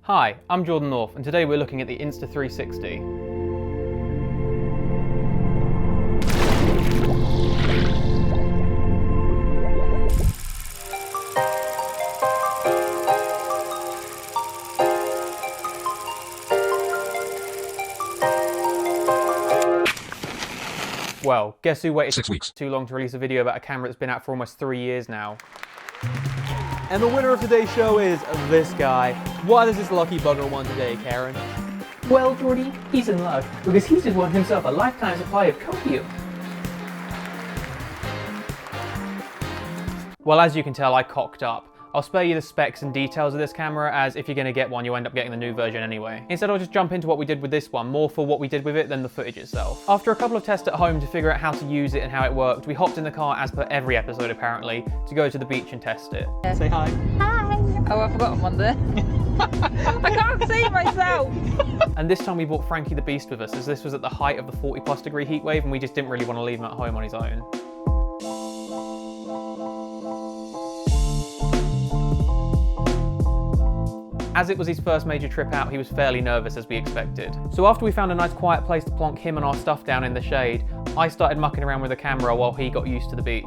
Hi, I'm Jordan North, and today we're looking at the Insta 360. Well, guess who waited 6 weeks too long to release a video about a camera that's been out for almost 3 years now? And the winner of today's show is this guy. What is this lucky bugger won today, Karen? Well, Jordy, he's in luck because he's just won himself a lifetime supply of copium. Well, as you can tell, I cocked up. I'll spare you the specs and details of this camera, as if you're going to get one, you'll end up getting the new version anyway. Instead, I'll just jump into what we did with this one, more for what we did with it than the footage itself. After a couple of tests at home to figure out how to use it and how it worked, we hopped in the car, as per every episode apparently, to go to the beach and test it. Say hi. Hi! Oh, I forgot one there. I can't see myself! And this time we brought Frankie the Beast with us, as this was at the height of the 40+ degree heat wave and we just didn't really want to leave him at home on his own. As it was his first major trip out, he was fairly nervous, as we expected. So after we found a nice quiet place to plonk him and our stuff down in the shade, I started mucking around with the camera while he got used to the beach.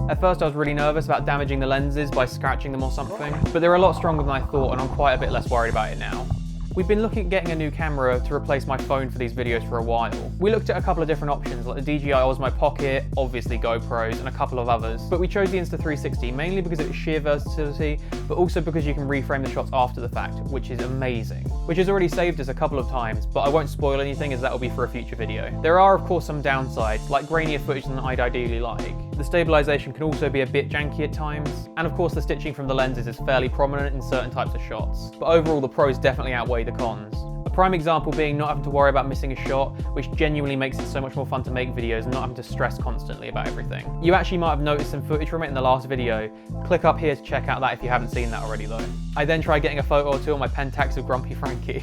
At first I was really nervous about damaging the lenses by scratching them or something, but they're a lot stronger than I thought and I'm quite a bit less worried about it now. We've been looking at getting a new camera to replace my phone for these videos for a while. We looked at a couple of different options, like the DJI Osmo Pocket, obviously GoPros, and a couple of others. But we chose the Insta 360 mainly because of its sheer versatility, but also because you can reframe the shots after the fact, which is amazing. Which has already saved us a couple of times, but I won't spoil anything as that will be for a future video. There are of course some downsides, like grainier footage than I'd ideally like. The stabilization can also be a bit janky at times, and of course the stitching from the lenses is fairly prominent in certain types of shots. But overall the pros definitely outweigh the cons. A prime example being not having to worry about missing a shot, which genuinely makes it so much more fun to make videos and not having to stress constantly about everything. You actually might have noticed some footage from it in the last video. Click up here to check out that if you haven't seen that already though. I then tried getting a photo or two on my Pentax of Grumpy Frankie.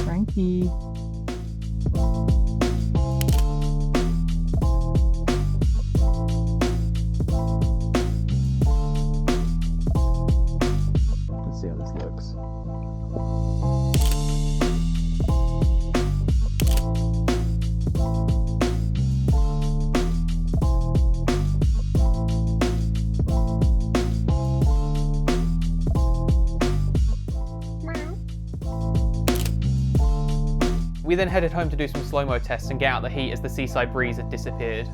Frankie. Let's see how this looks. We then headed home to do some slow-mo tests and get out the heat as the seaside breeze had disappeared.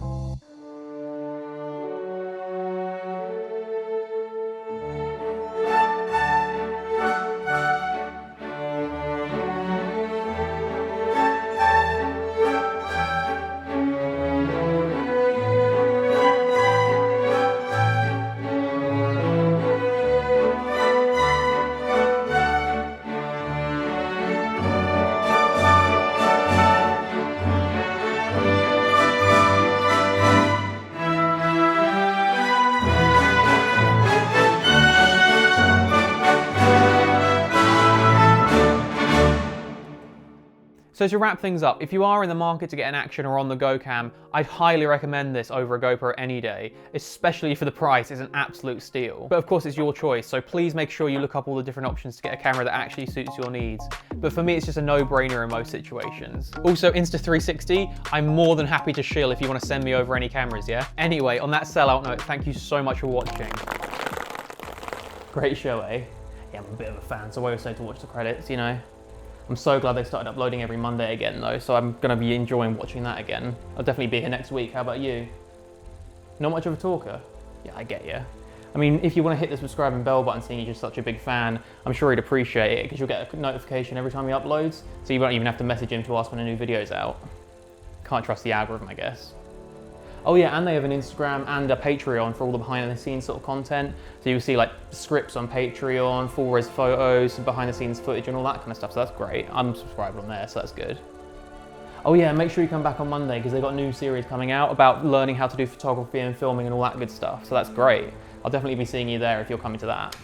So to wrap things up, if you are in the market to get an action or on-the-go cam, I'd highly recommend this over a GoPro any day, especially for the price. It's an absolute steal. But of course it's your choice, so please make sure you look up all the different options to get a camera that actually suits your needs. But for me, it's just a no-brainer in most situations. Also, Insta 360, I'm more than happy to shill if you want to send me over any cameras, yeah? Anyway, on that sellout note, thank you so much for watching. Great show, eh? Yeah, I'm a bit of a fan, so I always say to watch the credits, you know? I'm so glad they started uploading every Monday again though, so I'm going to be enjoying watching that again. I'll definitely be here next week. How about you? Not much of a talker? Yeah, I get you. I mean, if you want to hit the subscribe and bell button seeing you're just such a big fan, I'm sure he'd appreciate it because you'll get a notification every time he uploads, so you won't even have to message him to ask when a new video's out. Can't trust the algorithm, I guess. Oh yeah, and they have an Instagram and a Patreon for all the behind the scenes sort of content. So you'll see like scripts on Patreon, full res photos, and behind the scenes footage and all that kind of stuff. So that's great. I'm subscribed on there, so that's good. Oh yeah, make sure you come back on Monday because they've got a new series coming out about learning how to do photography and filming and all that good stuff. So that's great. I'll definitely be seeing you there if you're coming to that.